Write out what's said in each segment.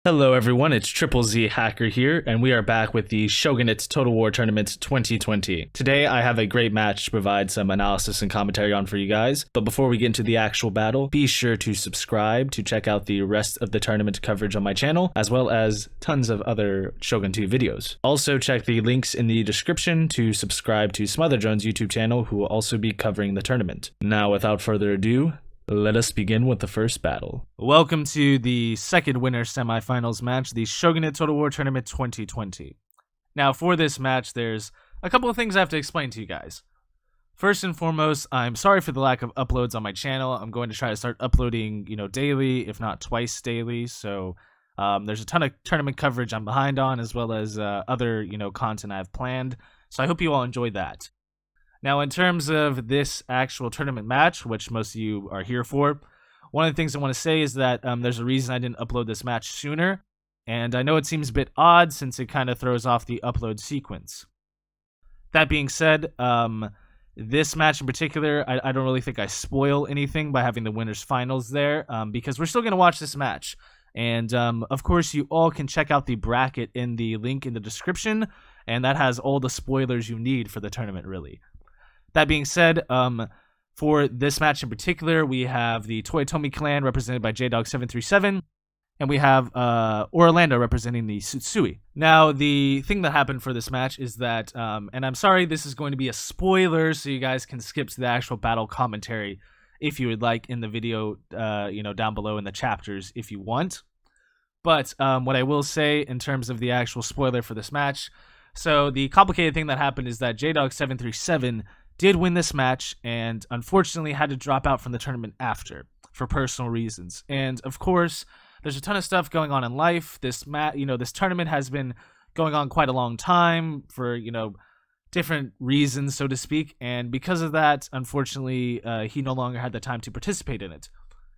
Hello everyone, it's Triple Z Hacker here, and we are back with the Shogunate Total War Tournament 2020. Today I have a great match to provide some analysis and commentary on for you guys, but before we get into the actual battle, be sure to subscribe to check out the rest of the tournament coverage on my channel, as well as tons of other Shogun 2 videos. Also check the links in the description to subscribe to Smotherjones' YouTube channel, who will also be covering the tournament. Now without further ado, let us begin with the first battle. Welcome to the second winner semifinals match, the Shogunate Total War Tournament 2020. Now for this match, there's a couple of things I have to explain to you guys. First and foremost, I'm sorry for the lack of uploads on my channel. I'm going to try to start uploading, daily, if not twice daily. So there's a ton of tournament coverage I'm behind on, as well as other, content I have planned. So I hope you all enjoyed that. Now, in terms of this actual tournament match, which most of you are here for, one of the things I want to say is that there's a reason I didn't upload this match sooner, and I know it seems a bit odd since it kind of throws off the upload sequence. That being said, this match in particular, I don't really think I spoil anything by having the winners finals there, because we're still going to watch this match. And, of course, you all can check out the bracket in the link in the description, and that has all the spoilers you need for the tournament, really. That being said, for this match in particular, we have the Toyotomi clan represented by JDog737, and we have Orolando representing the Tsutsui. Now, the thing that happened for this match is that, and I'm sorry this is going to be a spoiler, so you guys can skip to the actual battle commentary if you would like in the video, down below in the chapters if you want. But what I will say in terms of the actual spoiler for this match, so the complicated thing that happened is that JDog737 did win this match and unfortunately had to drop out from the tournament after for personal reasons. And of course, there's a ton of stuff going on in life. This tournament has been going on quite a long time for, different reasons, so to speak. And because of that, unfortunately, he no longer had the time to participate in it.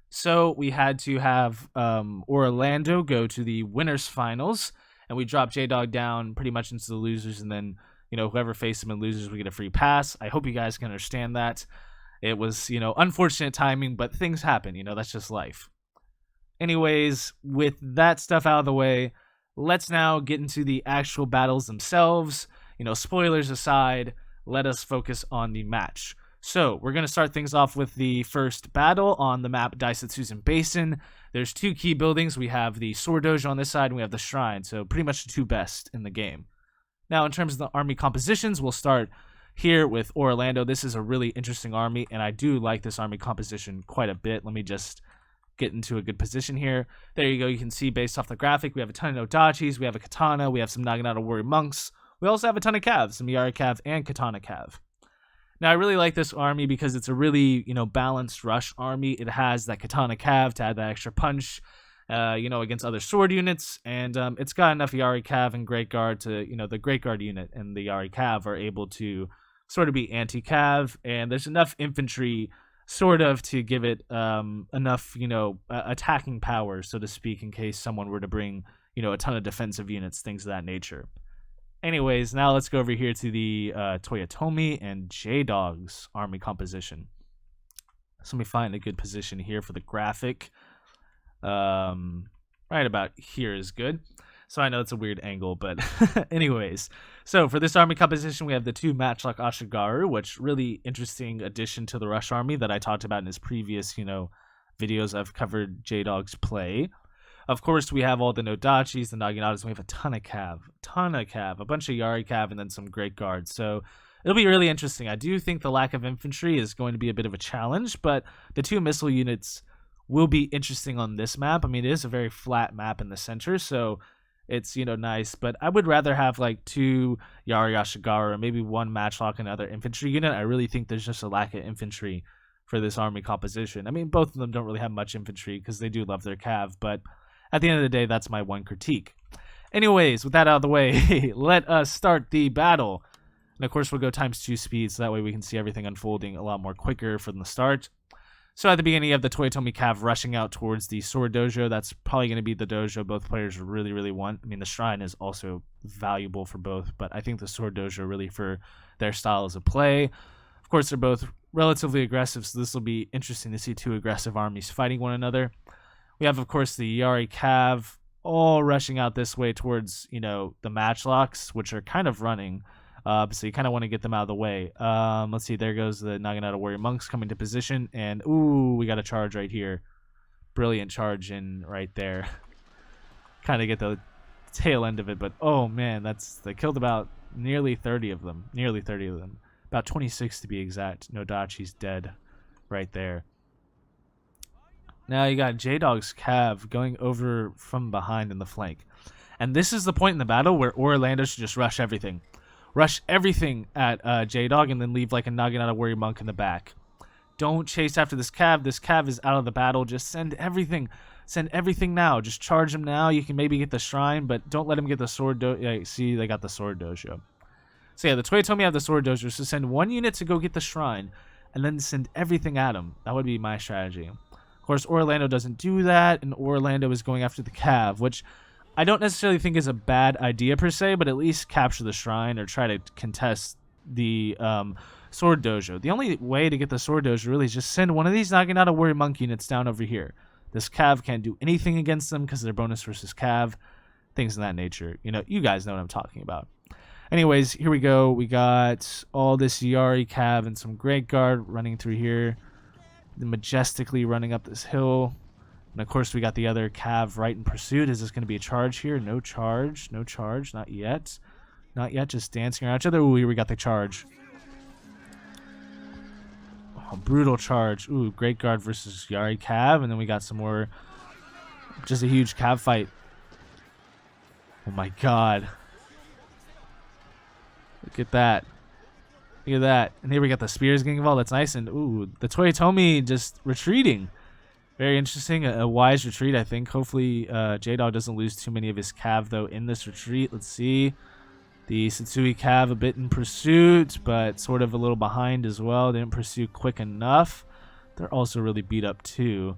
So we had to have Orolando go to the winners finals, and we dropped J-Dog down pretty much into the losers, and then whoever faced him in losers, we get a free pass. I hope you guys can understand that. It was, unfortunate timing, but things happen, that's just life. Anyways, with that stuff out of the way, let's now get into the actual battles themselves. Spoilers aside, let us focus on the match. So, we're going to start things off with the first battle on the map Daisatsuzen Basin. There's two key buildings. We have the Sword Dojo on this side, and we have the Shrine, so pretty much the two best in the game. Now, in terms of the army compositions, we'll start here with Orolando. This is a really interesting army, and I do like this army composition quite a bit. Let me just get into a good position here. There you go. You can see based off the graphic, we have a ton of Nodachis, we have a Katana, we have some Naginata Warrior Monks. We also have a ton of Cavs, some Yari Cav and Katana Cav. Now, I really like this army because it's a really, balanced rush army. It has that Katana Cav to add that extra punch, against other sword units, and it's got enough Yari Cav and Great Guard to, the Great Guard unit and the Yari Cav are able to sort of be anti-Cav, and there's enough infantry sort of to give it enough, attacking power, so to speak, in case someone were to bring, a ton of defensive units, things of that nature. Anyways, now let's go over here to the Toyotomi and J-Dog's army composition. So let me find a good position here for the graphic. Right about here is good. So I know it's a weird angle, but anyways. So for this army composition, we have the two Matchlock Ashigaru, which really interesting addition to the Rush army that I talked about in his previous, videos I've covered J-Dog's play. Of course, we have all the Nodachis, the Naginatas, we have a ton of Cav, a bunch of Yari Cav, and then some Great Guards. So it'll be really interesting. I do think the lack of infantry is going to be a bit of a challenge, but the two missile units will be interesting on this map. I mean, it is a very flat map in the center, so it's, nice. But I would rather have, like, two Yari Ashigaru or maybe one Matchlock and another infantry unit. I really think there's just a lack of infantry for this army composition. I mean, both of them don't really have much infantry because they do love their Cav, but at the end of the day, that's my one critique. Anyways, with that out of the way, let us start the battle. And of course, we'll go ×2 speed, so that way we can see everything unfolding a lot more quicker from the start. So at the beginning, you have the Toyotomi Cav rushing out towards the Sword Dojo. That's probably going to be the dojo both players really, really want. I mean, the Shrine is also valuable for both, but I think the Sword Dojo really for their styles of play. Of course, they're both relatively aggressive, so this will be interesting to see two aggressive armies fighting one another. We have, of course, the Yari Cav all rushing out this way towards, you know, the matchlocks, which are kind of running. So you kind of want to get them out of the way. Let's see. There goes the Naginata Warrior Monks coming to position. And, ooh, we got a charge right here. Brilliant charge in right there. Kind of get the tail end of it. But, oh, man, they killed about nearly 30 of them. Nearly 30 of them. About 26 to be exact. Nodachi's dead right there. Now you got J-Dog's Cav going over from behind in the flank. And this is the point in the battle where Orolando should just rush everything. Rush everything at J-Dog and then leave like a Naginata Warrior Monk in the back. Don't chase after this Cav. This Cav is out of the battle. Just send everything. Send everything now. Just charge him now. You can maybe get the shrine, but don't let him get the sword dojo. Yeah, see, they got the sword dojo. So yeah, the Toyotomi have the sword dojo, so send one unit to go get the shrine and then send everything at him. That would be my strategy. Of course, Orolando doesn't do that, and Orolando is going after the Cav, which I don't necessarily think is a bad idea per se, but at least capture the shrine or try to contest the sword dojo. The only way to get the sword dojo really is just send one of these Naginata Warrior Monk units down over here. This Cav can't do anything against them because they're bonus versus Cav, things of that nature. You know, you guys know what I'm talking about. Anyways, here we go. We got all this Yari Cav and some Great Guard running through here, majestically running up this hill. And of course, we got the other Cav right in pursuit. Is this going to be a charge here? No charge. No charge. Not yet. Not yet. Just dancing around each other. Ooh, here we got the charge. Oh, brutal charge. Ooh, Great Guard versus Yari Cav. And then we got some more. Just a huge Cav fight. Oh my god. Look at that. Look at that. And here we got the spears getting involved. That's nice. And ooh, the Toyotomi just retreating. Very interesting. A wise retreat, I think. Hopefully, J-Dog doesn't lose too many of his Cav, though, in this retreat. Let's see. The Tsutsui Cav a bit in pursuit, but sort of a little behind as well. Didn't pursue quick enough. They're also really beat up, too.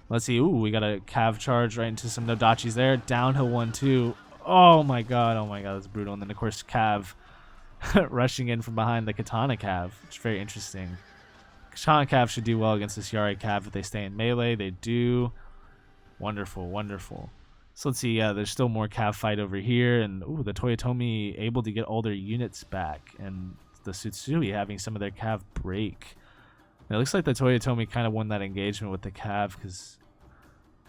Let's see. Ooh, we got a Cav charge right into some Nodachis there. Downhill 1-2. Oh, my God. Oh, my God. That's brutal. And then, of course, Cav rushing in from behind the Katana Cav. It's very interesting. Katana Cav should do well against this Yari Cav if they stay in melee. They do. Wonderful, wonderful. So let's see. Yeah, there's still more Cav fight over here. And ooh, the Toyotomi able to get all their units back. And the Tsutsui having some of their Cav break. And it looks like the Toyotomi kind of won that engagement with the Cav because,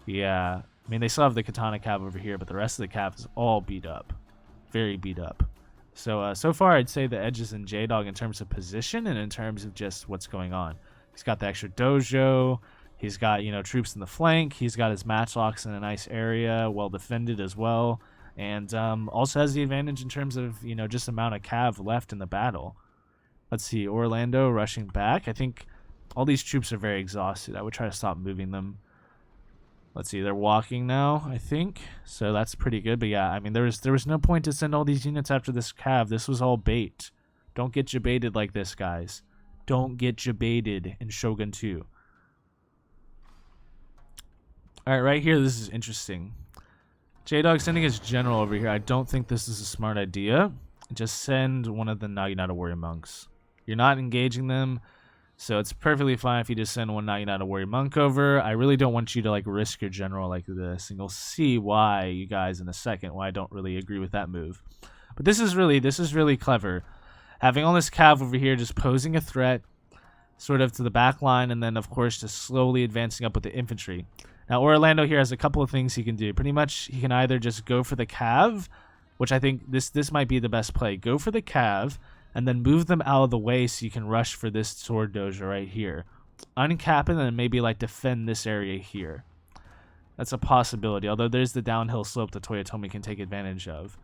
yeah. I mean, they still have the Katana Cav over here, but the rest of the Cav is all beat up. Very beat up. So, so far, I'd say the edge is in J-Dog in terms of position and in terms of just what's going on. He's got the extra dojo. He's got, you know, troops in the flank. He's got his matchlocks in a nice area, well defended as well. And also has the advantage in terms of, you know, just amount of Cav left in the battle. Let's see, Orolando rushing back. I think all these troops are very exhausted. I would try to stop moving them. Let's see, they're walking now, I think. So that's pretty good. But yeah, I mean, there was no point to send all these units after this Cav. This was all bait. Don't get jebaited like this, guys. Don't get jebaited in Shogun 2. Alright, right here, this is interesting. J-Dog sending his general over here. I don't think this is a smart idea. Just send one of the Naginata Warrior Monks. You're not engaging them. So it's perfectly fine if you just send one Naginata Warrior Monk over. I really don't want you to like risk your general like this, and you'll see why, you guys, in a second, why I don't really agree with that move. But this is really clever. Having all this Cav over here just posing a threat sort of to the back line, and then of course just slowly advancing up with the infantry. Now Orolando here has a couple of things he can do. Pretty much he can either just go for the Cav, which I think this might be the best play. Go for the Cav and then move them out of the way so you can rush for this sword dojo right here. Uncap it and then maybe like defend this area here. That's a possibility, although there's the downhill slope that Toyotomi can take advantage of.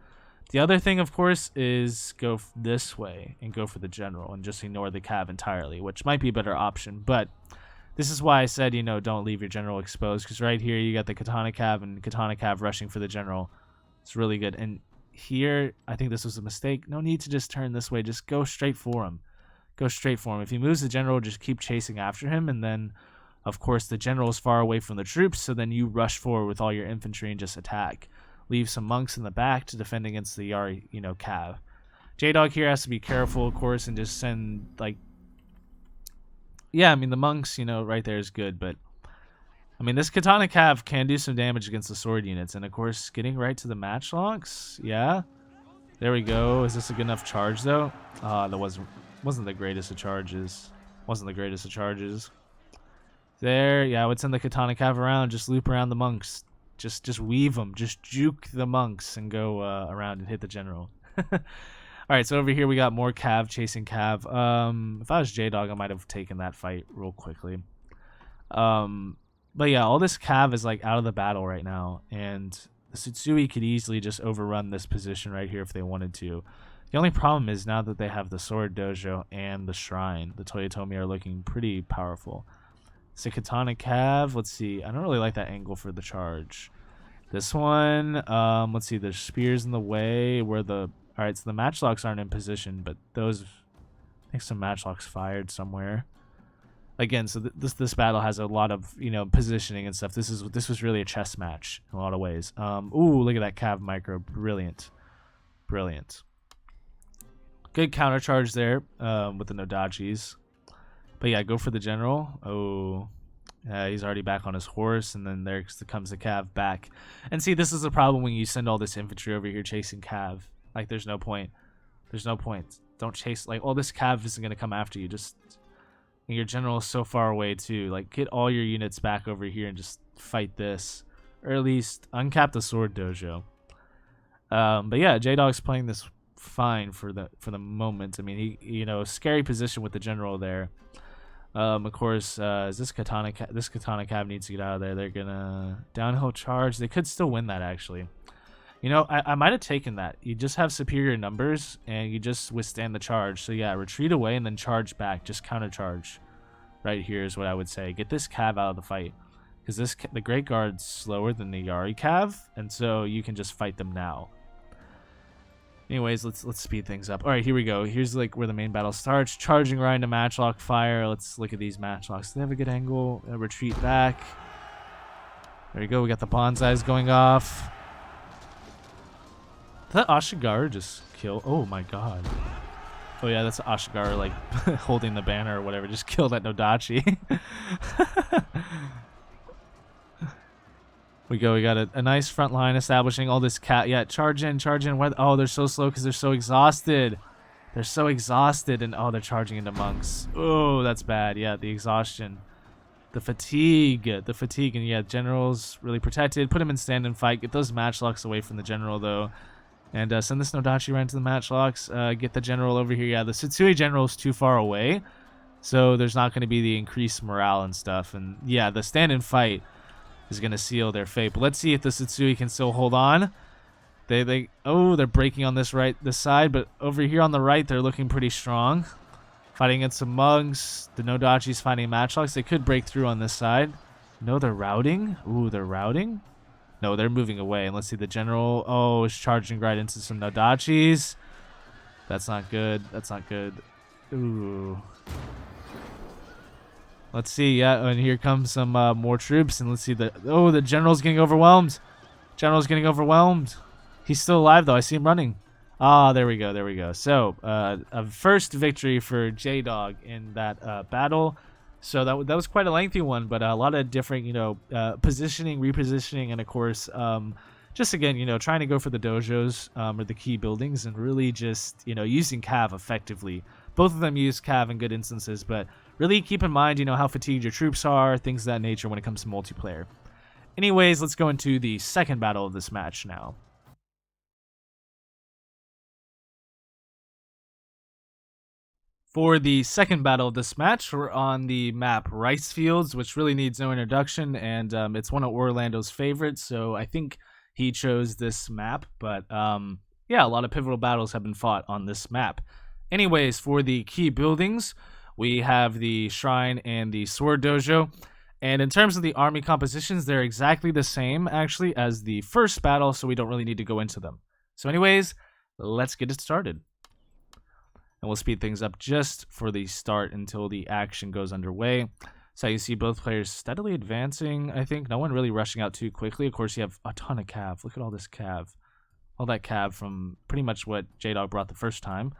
The other thing, of course, is go this way and go for the general and just ignore the Cav entirely, which might be a better option. But this is why I said, you know, don't leave your general exposed, because right here you got the Katana Cav and Katana Cav rushing for the general. It's really good. And here, I think this was a mistake. No need to just turn this way. Just go straight for him. Go straight for him. If he moves the general, just keep chasing after him. And then, of course, the general is far away from the troops, so then you rush forward with all your infantry and just attack. Leave some monks in the back to defend against the Yari, you know, Cav. J-Dog here has to be careful, of course, and just send, like... Yeah, I mean, the monks, you know, right there is good, but I mean, this Katana Cav can do some damage against the sword units, and of course, getting right to the matchlocks. Yeah, there we go. Is this a good enough charge though? That wasn't the greatest of charges. Wasn't the greatest of charges. There, yeah, I would send the Katana Cav around, just loop around the monks, just weave them, just juke the monks, and go around and hit the general. All right, so over here we got more Cav chasing Cav. If I was J-Dog, I might have taken that fight real quickly. But yeah, all this Cav is like out of the battle right now, and the Tsutsui could easily just overrun this position right here if they wanted to. The only problem is now that they have the Sword Dojo and the Shrine, the Toyotomi are looking pretty powerful. So Katana Cav, let's see. I don't really like that angle for the charge. This one, let's see. There's spears in the way where the... Alright, so the matchlocks aren't in position, but those... I think some matchlocks fired somewhere. Again, so this battle has a lot of, you know, positioning and stuff. This was really a chess match in a lot of ways. Ooh, look at that Cav micro. Brilliant. Brilliant. Good counter charge there with the Nodachis. But yeah, go for the general. Oh, he's already back on his horse, and then there comes the Cav back. And see, this is the problem when you send all this infantry over here chasing Cav. Like, there's no point. There's no point. Don't chase. Like, all this Cav isn't going to come after you. Just... And your general is so far away too. Like, get all your units back over here and just fight this, or at least uncap the Sword Dojo. But yeah, J-Dog's playing this fine for the moment. I mean, he, you know, scary position with the general there. Of course, this Katana Cav needs to get out of there. They're gonna downhill charge. They could still win that actually. You know, I might have taken that. You just have superior numbers, and you just withstand the charge. So yeah, retreat away and then charge back. Just counter charge. Right here is what I would say. Get this Cav out of the fight, because the Great Guard's slower than the Yari Cav, and so you can just fight them now. Anyways, let's speed things up. All right, here we go. Here's like where the main battle starts. Charging right into matchlock fire. Let's look at these matchlocks. They have a good angle. Retreat back. There you go. We got the bonsais going off. Did that Ashigaru just kill? Oh my god. Oh yeah, that's Ashigaru like holding the banner or whatever. Just killed that Nodachi. We got a nice front line establishing all this cat. Yeah, charge in. Oh, they're so slow because they're so exhausted. They're so exhausted, and oh, they're charging into monks. Oh, that's bad. Yeah, the exhaustion. The fatigue, and yeah, general's really protected. Put him in stand and fight. Get those matchlocks away from the general though. And send this Nodachi right into the matchlocks. Get the general over here. Yeah, the Tsutsui general is too far away, so there's not going to be the increased morale and stuff. And yeah, the stand and fight is going to seal their fate. But let's see if the Tsutsui can still hold on. They're breaking on this side, but over here on the right, they're looking pretty strong. Fighting against some monks. The Nodachi's fighting matchlocks. They could break through on this side. No, they're routing. Ooh, they're routing. No, they're moving away. And let's see, the general, oh, is charging right into some Nodachis. That's not good. That's not good. Ooh. Let's see, yeah, and here comes some more troops. And let's see, the general's getting overwhelmed. General's getting overwhelmed. He's still alive, though. I see him running. Ah, there we go. So, a first victory for J-Dog in that battle. So that was quite a lengthy one, but a lot of different, you know, positioning, repositioning, and of course, just again, you know, trying to go for the dojos or the key buildings and really just, you know, using Cav effectively. Both of them use Cav in good instances, but really keep in mind, you know, how fatigued your troops are, things of that nature when it comes to multiplayer. Anyways, let's go into the second battle of this match now. For the second battle of this match, we're on the map Rice Fields, which really needs no introduction, and it's one of Orlando's favorites, so I think he chose this map. But yeah, a lot of pivotal battles have been fought on this map. Anyways, for the key buildings, we have the Shrine and the Sword Dojo, and in terms of the army compositions, they're exactly the same, actually, as the first battle, so we don't really need to go into them. So anyways, let's get it started. And we'll speed things up just for the start until the action goes underway. So you see both players steadily advancing, I think. No one really rushing out too quickly. Of course, you have a ton of Cav. Look at all this Cav. All that Cav from pretty much what J-Dog brought the first time.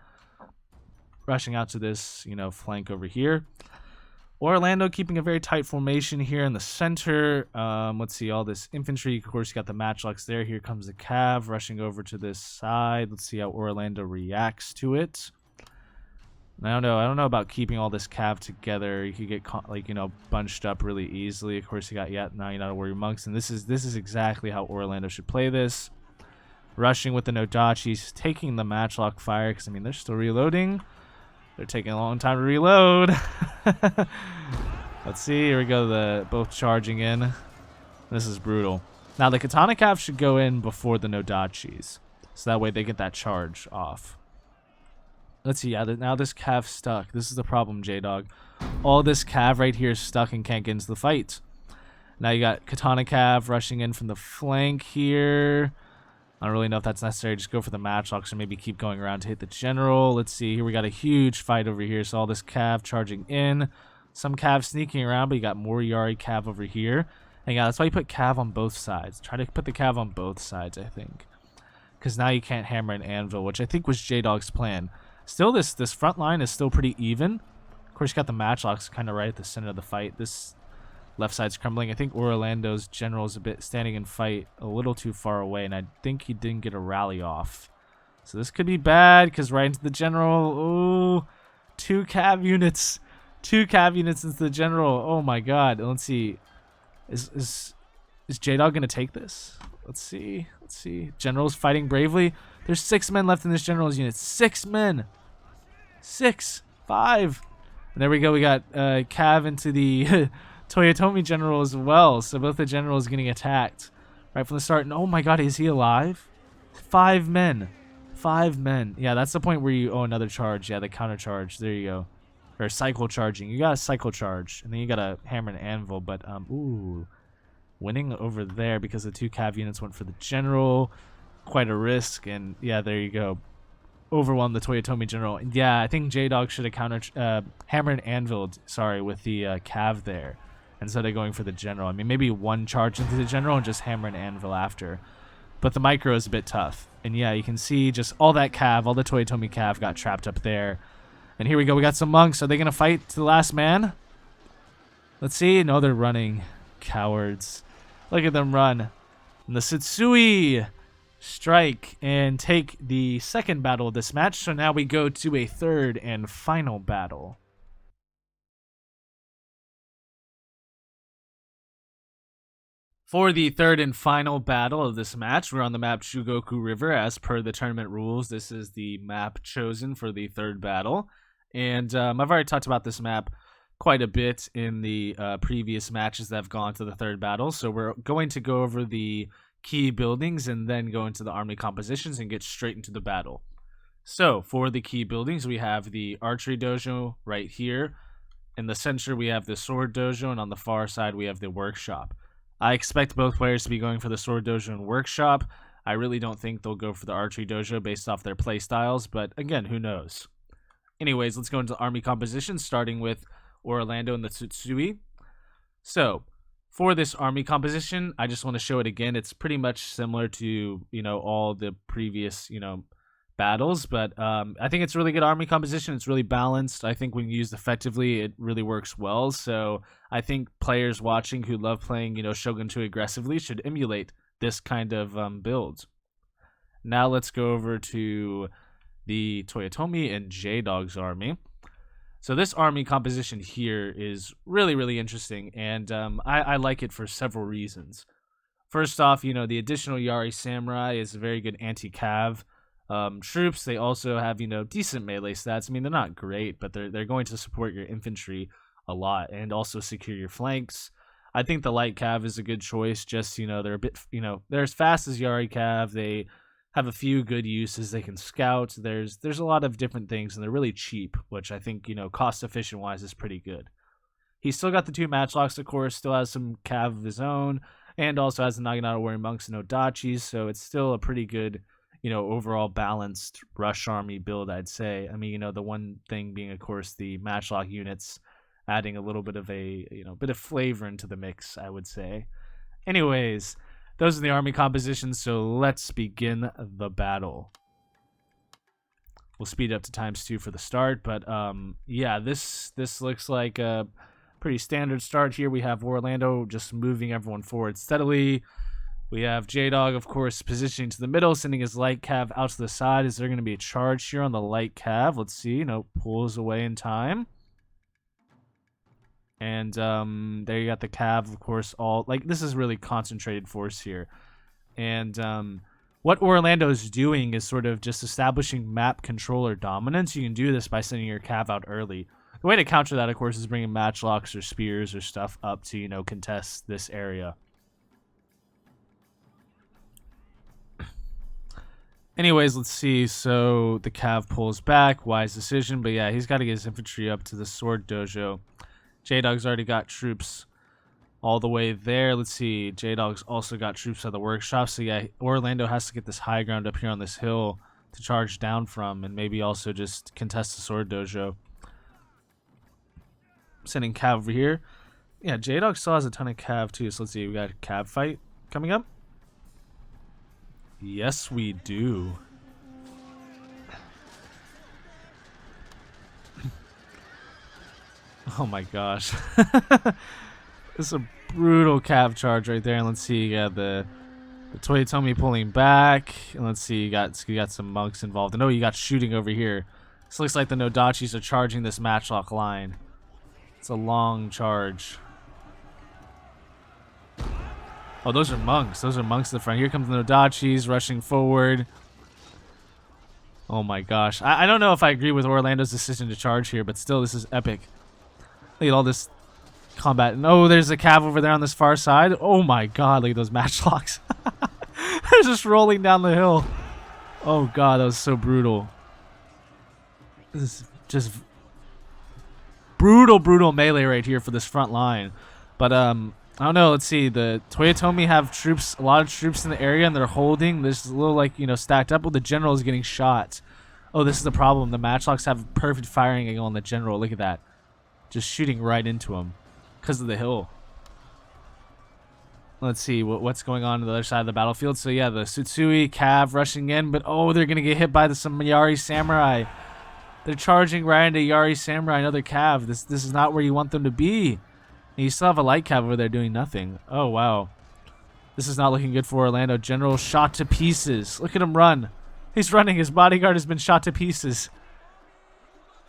Rushing out to this, you know, flank over here. Orolando keeping a very tight formation here in the center. Let's see, all this infantry. Of course, you got the matchlocks there. Here comes the cav rushing over to this side. Let's see how Orolando reacts to it. I don't know about keeping all this cav together. You could get bunched up really easily. Of course, you got now you gotta worry monks, and this is exactly how Orolando should play this. Rushing with the Nodachis, taking the matchlock fire because I mean they're still reloading. They're taking a long time to reload. Let's see. Here we go. Both charging in. This is brutal. Now the Katana Cav should go in before the Nodachis, so that way they get that charge off. Let's see. Yeah. Now this Cav's stuck. This is the problem, J-Dog. All this Cav right here is stuck and can't get into the fight. Now you got Katana Cav rushing in from the flank here. I don't really know if that's necessary. Just go for the matchlocks or maybe keep going around to hit the general. Let's see. Here we got a huge fight over here. So all this cav charging in. Some cav sneaking around, but you got more Yari cav over here. And yeah, that's why you put cav on both sides. Try to put the cav on both sides, I think. Because now you can't hammer an anvil, which I think was J-Dog's plan. Still, this front line is still pretty even. Of course, you got the matchlocks kind of right at the center of the fight. This left side's crumbling. I think Orolando's general is a bit standing in fight a little too far away, and I think he didn't get a rally off. So this could be bad, because right into the general. Ooh, two cav units. Two cav units into the general. Oh my god. Let's see. Is J-Dog going to take this? Let's see. Let's see. General's fighting bravely. There's 6 men left in this general's unit. 6 men. 6. 5. And there we go. We got cav into the Toyotomi general as well, so both the generals getting attacked right from the start. And oh my god, is he alive? 5 men. 5 men. Yeah, that's the point where you another charge. Yeah, the counter charge. There you go. Or cycle charging. You got a cycle charge, and then you got a hammer and anvil. But ooh, winning over there because the 2 cav units went for the general. Quite a risk, and yeah, there you go. Overwhelmed the Toyotomi general. And yeah, I think J-Dog should have counter hammer and anviled. Sorry, with the cav there, instead of going for the general. I mean, maybe one charge into the general and just hammer and anvil after. But the micro is a bit tough. And yeah, you can see just all that cav, all the Toyotomi cav got trapped up there. And here we go. We got some monks. Are they going to fight to the last man? Let's see. No, they're running. Cowards. Look at them run. And the Tsutsui strike and take the second battle of this match. So now we go to a third and final battle. For the third and final battle of this match, we're on the map Shugoku River. As per the tournament rules, this is the map chosen for the third battle. And I've already talked about this map quite a bit in the previous matches that have gone to the third battle. So we're going to go over the key buildings and then go into the army compositions and get straight into the battle. So for the key buildings, we have the archery dojo right here. In the center, we have the sword dojo, and on the far side, we have the workshop. I expect both players to be going for the sword dojo and workshop. I really don't think they'll go for the archery dojo based off their play styles, but again, who knows? Anyways, let's go into army composition, starting with Orolando and the Tsutsui. So, for this army composition, I just want to show it again. It's pretty much similar to, all the previous, battles, but I think it's a really good army composition. It's really balanced. I think when used effectively, it really works well. So I think players watching who love playing, Shogun 2 aggressively should emulate this kind of build. Now let's go over to the Toyotomi and J-Dog's army. So this army composition here is really, really interesting, and I like it for several reasons. First off, the additional Yari Samurai is a very good anti-cav troops. They also have, decent melee stats. I mean, they're not great, but they're going to support your infantry a lot and also secure your flanks. I think the light cav is a good choice. Just, they're a bit, they're as fast as Yari cav. They have a few good uses. They can scout. There's a lot of different things, and they're really cheap, which I think, cost efficient wise is pretty good. He's still got the 2 matchlocks, of course, still has some cav of his own, and also has the Naginata Warrior Monks and Odachis, so it's still a pretty good, overall balanced rush army build, I'd say. I mean, the one thing being, of course, the matchlock units adding a little bit of a, bit of flavor into the mix, I would say. Anyways, those are the army compositions, so let's begin the battle. We'll speed it up to ×2 for the start, but yeah, this looks like a Pretty standard start here. We have Orolando just moving everyone forward steadily. We have J-Dog, of course, positioning to the middle, sending his light cav out to the side. Is there going to be a charge here on the light cav? Let's see. No, pulls away in time. And there you got the cav, of course, all... Like, this is really concentrated force here. And what Orolando is doing is sort of just establishing map controller dominance. You can do this by sending your cav out early. The way to counter that, of course, is bringing matchlocks or spears or stuff up to, you know, contest this area. Anyways, let's see. So the cav pulls back. Wise decision. But yeah, he's got to get his infantry up to the sword dojo. J-Dog's already got troops all the way there. Let's see. J-Dog's also got troops at the workshop. So yeah, Orolando has to get this high ground up here on this hill to charge down from. And maybe also just contest the sword dojo. Sending cav over here. Yeah, J-Dog still has a ton of cav too. So let's see. We got a cav fight coming up. Yes, we do. Oh my gosh. This is a brutal cav charge right there. And let's see, you got the Toyotomi pulling back. And let's see, you got some monks involved. And oh, you got shooting over here. This looks like the Nodachis are charging this matchlock line. It's a long charge. Oh, those are monks. Those are monks in the front. Here comes the Nodachis rushing forward. Oh my gosh. I don't know if I agree with Orolando's decision to charge here, but still, this is epic. Look at all this combat. And oh, there's a cav over there on this far side. Oh my god, look at those matchlocks. They're just rolling down the hill. Oh god, that was so brutal. This is just brutal melee right here for this front line. But I don't know. Let's see. The Toyotomi have troops, a lot of troops in the area, and they're holding. There's a little, like, you know, stacked up. Well, the general is getting shot. Oh, this is the problem. The matchlocks have perfect firing angle on the general. Look at that. Just shooting right into him because of the hill. Let's see what's going on the other side of the battlefield. So, yeah, the Tsutsui cav rushing in, but oh, they're going to get hit by some Yari samurai. They're charging right into Yari samurai, another cav. This is not where you want them to be. And you still have a light cav over there doing nothing. Oh, wow. This is not looking good for Orolando. General shot to pieces. Look at him run. He's running. His bodyguard has been shot to pieces.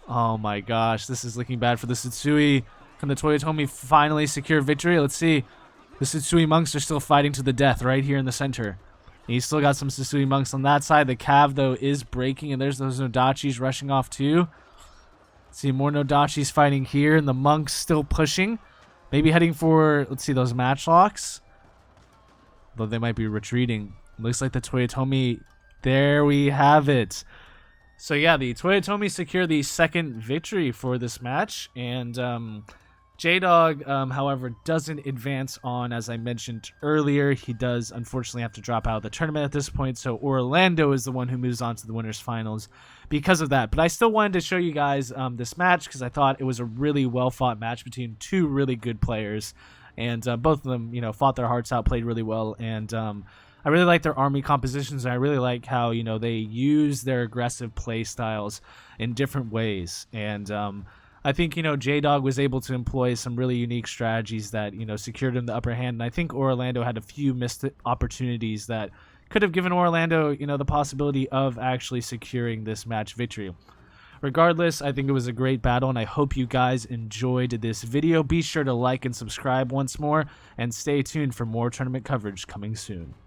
Oh, my gosh. This is looking bad for the Tsutsui. Can the Toyotomi finally secure victory? Let's see. The Tsutsui monks are still fighting to the death right here in the center. And he's still got some Tsutsui monks on that side. The cav, though, is breaking. And there's those Nodachis rushing off, too. Let's see, more Nodachis fighting here. And the monks still pushing. Maybe heading for, let's see, those matchlocks. Though they might be retreating. Looks like the Toyotomi, there we have it. So yeah, the Toyotomi secure the second victory for this match. And J-Dog, however, doesn't advance on, as I mentioned earlier. He does, unfortunately, have to drop out of the tournament at this point. So Orolando is the one who moves on to the winners finals because of that. But I still wanted to show you guys this match because I thought it was a really well-fought match between two really good players. And both of them, you know, fought their hearts out, played really well. And I really like their army compositions. And I really like how, you know, they use their aggressive play styles in different ways. And I think, you know, J-Dog was able to employ some really unique strategies that, you know, secured him the upper hand. And I think Orolando had a few missed opportunities that could have given Orolando, you know, the possibility of actually securing this match victory. Regardless, I think it was a great battle, and I hope you guys enjoyed this video. Be sure to like and subscribe once more, and stay tuned for more tournament coverage coming soon.